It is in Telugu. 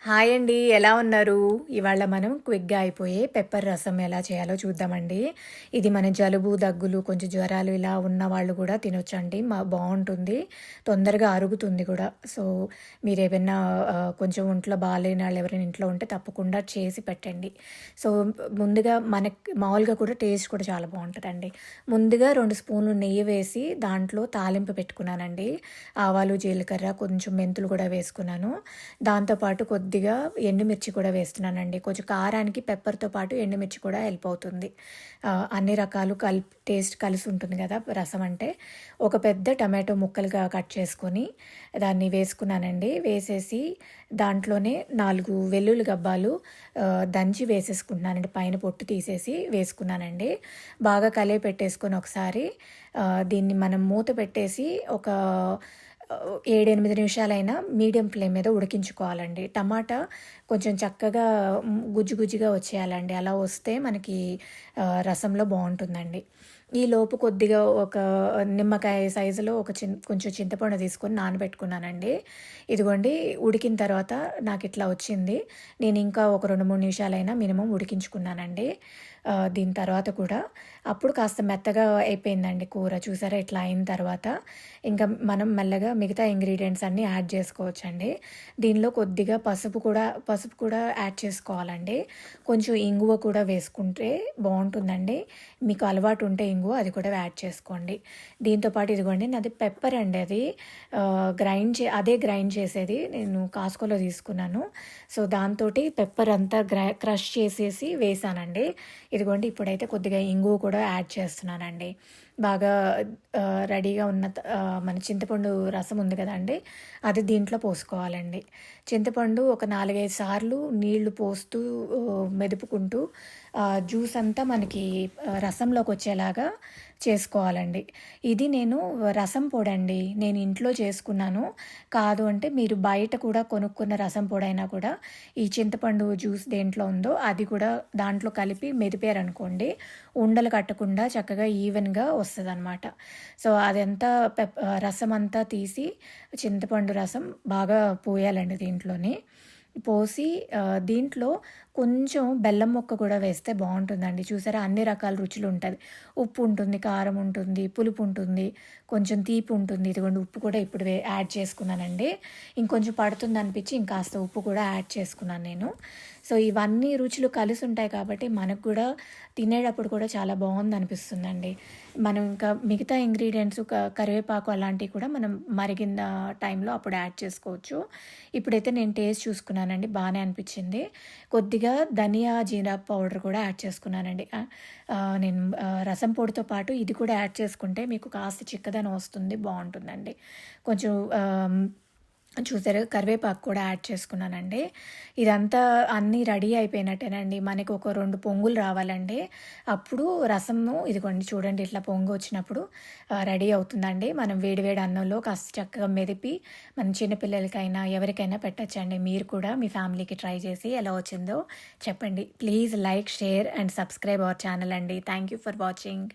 హాయ్ అండి. ఎలా ఉన్నారు? ఇవాళ మనం క్విక్‌గా అయిపోయే పెప్పర్ రసం ఎలా చేయాలో చూద్దామండి. ఇది మన జలుబు, దగ్గులు, కొంచెం జ్వరాలు ఇలా ఉన్న వాళ్ళు కూడా తినొచ్చండి. బావుంటుంది. తొందరగా అరుగుతుంది కూడా. సో, మీరేమైనా కొంచెం ఒంట్లో బాలేని వాళ్ళు ఎవరైనా ఇంట్లో ఉంటే తప్పకుండా చేసి పెట్టండి. సో, ముందుగా మనకి మామూలుగా కూడా టేస్ట్ కూడా చాలా బావుంటదండి. ముందుగా 2 స్పూన్లు నెయ్యి వేసి దాంట్లో తాలింపు పెట్టుకున్నానండి. ఆవాలు, జీలకర్ర, కొంచెం మెంతులు కూడా వేసుకున్నాను. దాంతో పాటు కొద్దిగా ఎండుమిర్చి కూడా వేస్తున్నానండి. కొంచెం కారానికి పెప్పర్‌తో పాటు ఎండుమిర్చి కూడా హెల్ప్ అవుతుంది. అన్ని రకాలు టేస్ట్ కలిసి ఉంటుంది గదా! రసం అంటే. ఒక పెద్ద టమాటో ముక్కలుగా కట్ చేసుకొని దాన్ని వేసుకున్నానండి. వేసేసి దాంట్లోనే 4 వెల్లుల్లి గబ్బాలు దంచి వేసేసుకుంటున్నానండి. పైన పొట్టు తీసేసి వేసుకున్నానండి. బాగా కలియపెట్టేసుకొని ఒకసారి దీన్ని మనం మూత పెట్టేసి ఒక 7, 8 నిమిషాలైనా మీడియం ఫ్లేమ్ మీద ఉడికించుకోవాలండి. టమాటా కొంచెం చక్కగా గుజ్జు గుజ్జుగా వచ్చేయాలండి. అలా వస్తే మనకి రసంలో బావుంటుందండి. ఈలోపు కొద్దిగా ఒక నిమ్మకాయ సైజులో కొంచెం చింతపండు తీసుకొని నానబెట్టుకున్నానండి. ఇదిగోండి ఉడికిన తర్వాత నాకిట్లా వచ్చింది. నేను ఇంకా ఒక 2, 3 నిమిషాలైనా మినిమమ్ ఉడికించుకున్నానండి. దీని తర్వాత కూడా అప్పుడు కాస్త మెత్తగా అయిపోయిందండి కూర. చూసారా ఇట్లా అయిన తర్వాత ఇంకా మనం మెల్లగా మిగతా ఇంగ్రీడియంట్స్ అన్నీ యాడ్ చేసుకోవచ్చండి. దీనిలో కొద్దిగా పసుపు కూడా యాడ్ చేసుకోవాలండి. కొంచెం ఇంగువ కూడా వేసుకుంటే బావుంటుందండి. మీకు అలవాటు ఉంటే ఇంగువ అది కూడా యాడ్ చేసుకోండి. దీంతో పాటు ఇదిగోండి నాది పెప్పర్ అండి అది. అదే గ్రైండ్ చేసేది నేను కాస్కోలో తీసుకున్నాను. సో, దాంతోటి పెప్పర్ అంతా క్రష్ చేసేసి వేశానండి. ఇదిగోండి ఇప్పుడైతే కొద్దిగా ఇంగువ కూడా యాడ్ చేస్తున్నానండి. బాగా రెడీగా ఉన్న మన చింతపండు రసం ఉంది కదండీ! అది దీంట్లో పోసుకోవాలండి. చింతపండు ఒక 4, 5 సార్లు నీళ్లు పోస్తూ మెదుపుకుంటూ జ్యూస్ అంతా మనకి రసంలోకొచ్చేలాగా చేసుకోవాలండి. ఇది నేను రసం పొడండి. నేను ఇంట్లో చేసుకున్నాను. కాదు అంటే మీరు బయట కూడా కొనుక్కున్న రసం పొడైనా కూడా ఈ చింతపండు జ్యూస్ దేంట్లో ఉందో అది కూడా దాంట్లో కలిపి మెదిపారనుకోండి, ఉండలు కట్టకుండా చక్కగా ఈవెన్‌గా వస్తదనమాట. సో, అదంతా రసం అంతా తీసి చింతపండు రసం బాగా పోయాలండి దీంట్లోని. పోసి దీంట్లో కొంచెం బెల్లం ముక్క కూడా వేస్తే బావుంటుందండి. చూసారా అన్ని రకాల రుచులు ఉంటది. ఉప్పు ఉంటుంది, కారం ఉంటుంది, పులుపు ఉంటుంది, కొంచెం తీపి ఉంటుంది. ఇదిగోండి ఉప్పు కూడా ఇప్పుడు యాడ్ చేసుకున్నానండి. ఇంకొంచెం పడుతుందనిపించి ఇంకాస్త ఉప్పు కూడా యాడ్ చేసుకున్నాను నేను. సో, ఇవన్నీ రుచులు కలిసుంటాయి కాబట్టి మనకు కూడా తినేటప్పుడు కూడా చాలా బావుందనిపిస్తుందండి. మనం ఇంకా మిగతా ఇంగ్రీడియంట్స్ కరివేపాకు అలాంటివి కూడా మనం మరిగిన టైంలో అప్పుడు యాడ్ చేసుకోవచ్చు. ఇప్పుడైతే నేను టేస్ట్ చూసుకున్నానండి. బానే అనిపిచ్చింది. కొద్దిగా ధనియా, జీరా పౌడర్ కూడా యాడ్ చేసుకున్నానండి. నేను రసం పొడితో పాటు ఇది కూడా యాడ్ చేసుకుంటే మీకు కాస్త చిక్కదనం వస్తుంది. బావుంటుందండి. కొంచెం చూసారు కరివేపాకు కూడా యాడ్ చేసుకున్నానండి. ఇదంతా అన్నీ రెడీ అయిపోయినట్టేనండి. మనకి ఒక 2 పొంగులు రావాలండి. అప్పుడు రసము ఇదిగోండి చూడండి ఇట్లా పొంగొచ్చినప్పుడు రెడీ అవుతుందండి. మనం వేడి వేడి అన్నంలో కాస్త చక్కగా మెదిపి మన చిన్నపిల్లలకైనా ఎవరికైనా పెట్టొచ్చండి. మీరు కూడా మీ ఫ్యామిలీకి ట్రై చేసి ఎలా వచ్చిందో చెప్పండి. Please like, share and subscribe our channel అండి. Thank you for watching.